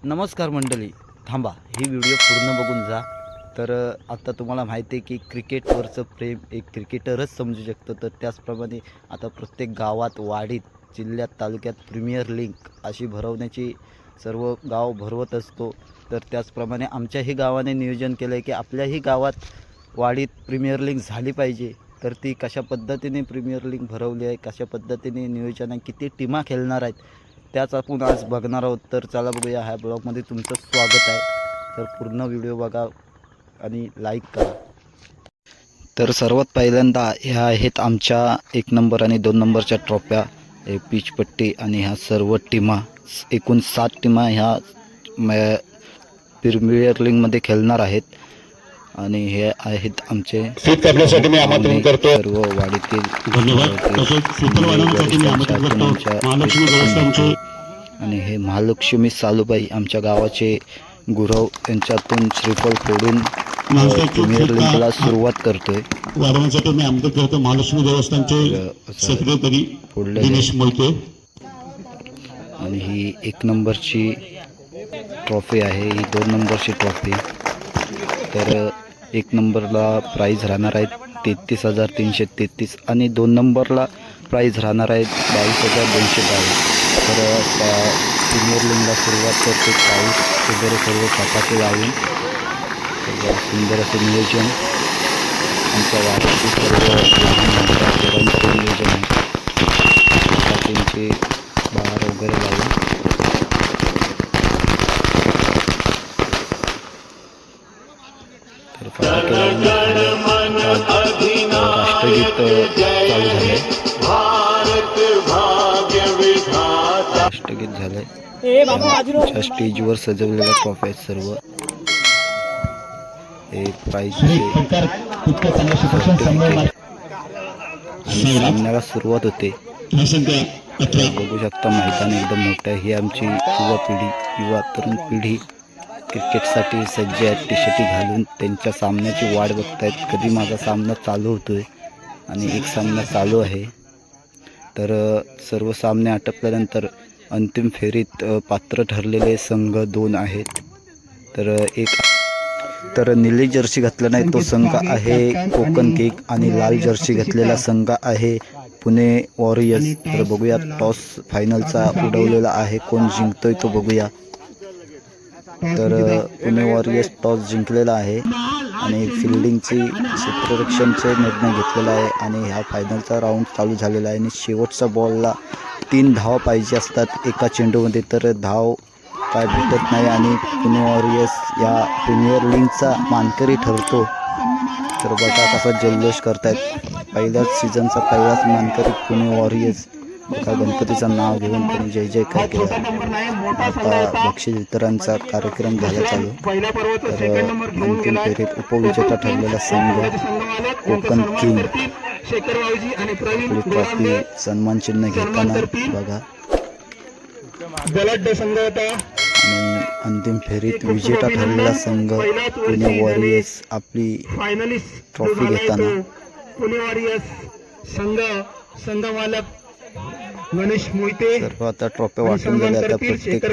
नमस्कार मंडळी, थांबा ही व्हिडिओ पूर्ण बघून जा. तर आता तुम्हाला माहिती आहे की क्रिकेटवरचं प्रेम एक क्रिकेटरच समजू शकतो. तर त्याचप्रमाणे आता प्रत्येक गावात, वाडीत, जिल्ह्यात, तालुक्यात प्रीमियर लीग अशी भरवण्याची सर्व गाव भरवत असतो. तर त्याचप्रमाणे आमच्याही गावाने नियोजन केलं आहे की आपल्याही गावात, वाडीत प्रीमियर लीग झाली पाहिजे. तर ती कशा पद्धतीने प्रीमियर लीग भरवली आहे, कशा पद्धतीने नियोजन आहे, किती टीमा खेळणार आहेत, त्याच आपण आज बघणार आहोत. तर चला बघूया. ह्या ब्लॉगमध्ये तुमचं स्वागत आहे. तर पूर्ण व्हिडिओ बघा आणि लाईक करा. तर सर्वात पहिल्यांदा ह्या आहेत आमच्या 1 नंबर आणि 2 नंबरच्या ट्रॉफ्या, पिचपट्टी आणि ह्या सर्व टीमा. एकूण 7 टीमा ह्या प्रीमियर लीगमध्ये खेळणार आहेत. आणि हे आहेत आमचे करण्यासाठी मी आमंत्रण करतो सर्व वाडीतील. आणि हे महालक्ष्मी सालूबाई आमच्या गावाचे गुरव यांच्यातून श्रीफळ फोडून प्रीमियर लीगला सुरुवात करतोय. वाढवण्यासाठी मी आमंत्रण करतो महालक्ष्मी देवस्थानचे सेक्रेटरी दिनेश मोहिते. आणि ही 1 नंबरची ट्रॉफी आहे, ही 2 नंबरची ट्रॉफी. तर 1 नंबरला प्राईज राहणार आहेत 33,333 आणि 2 नंबरला प्राईज राहणार आहेत 22,222. तर प्रीमियर लीगला सुरुवात करते. पाऊस वगैरे सर्व फटाके लावून सुंदर असं नियोजन आमच्या वाढीचे सर्व नियोजन आहे. फटाक्यांचे बार वगैरे लावून तर फटाके लावून राष्ट्रगीत चालू झाले. राष्ट्रगीत झालंय. स्टेजवर सजवलेल्या ट्रॉफी आहेत सर्व. हे प्राईजचे आणि सामन्याला सुरुवात होते. बघू शकता मैदान एकदम मोठं आहे. ही आमची युवा पिढी, युवा तरुण पिढी क्रिकेटसाठी सज्ज आहेत. टी शर्टी घालून त्यांच्या सामन्याची वाट बघतायत. कधी माझा सामना चालू होतोय आणि एक सामना चालू आहे. तर सर्व सामने आटपल्यानंतर अंतिम फेरीत पात्र ठरलेले संघ 2 आहेत. तर निळी जर्सी घातला नाही तो संघ आहे कोकण किंग आणि लाल जर्सी घातलेला संघ आहे पुणे वॉरियर्स. तर बघूया, टॉस फायनलचा उडवलेला आहे. कोण जिंकतोय तो बघूया. तर पुणे वॉरियर्स टॉस जिंकलेला आहे आणि फिल्डिंगची क्षेत्ररक्षणचे निर्णय घेतलेला आहे. आणि ह्या फायनलचा राऊंड चालू झालेला आहे आणि शेवटच्या बॉलला 3 धावा पाहिजे असतात एका चेंडूमध्ये. तर धाव काय भेटत नाही आणि पुणे वॉरियर्स या प्रीमियर लीगचा मानकरी ठरतो. तर बघा कसा जल्लोष करतायत. पहिल्याच सीझनचा पहिलाच मानकरी पुणे वॉरियर्स. बघा, गणपतीचं नाव घेऊन त्यांनी जय जयकार केला. आता बक्षीस वितरणाचा कार्यक्रम झाला चालू. तर अंतिम फेरीत उपविजेता ठरलेला संघ कोकण किंग आपली ट्रॉफी सन्मान चिन्ह घेताना बघा. आणि अंतिम फेरीत विजेता ठरलेला संघ पुणे वॉरियर्स आपली ट्रॉफी घेताना. पुणे वॉरियर्स संघ मालक गणेश मोहिते. सर्व आता ट्रॉफी वाटून झाल्या. आता प्रत्येक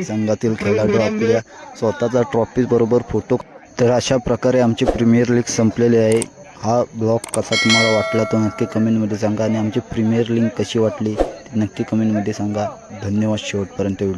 संघातील खेळाडू आपल्या स्वतःचा ट्रॉफी बरोबर फोटो. तर अशा प्रकारे आमची प्रीमियर लीग संपलेली आहे. हा ब्लॉग कसा तुम्हाला वाटला तो नक्की कमेंटमध्ये सांगा आणि आमची प्रीमियर लीग कशी वाटली ते नक्की कमेंटमध्ये सांगा. धन्यवाद शेवटपर्यंत व्हिडिओ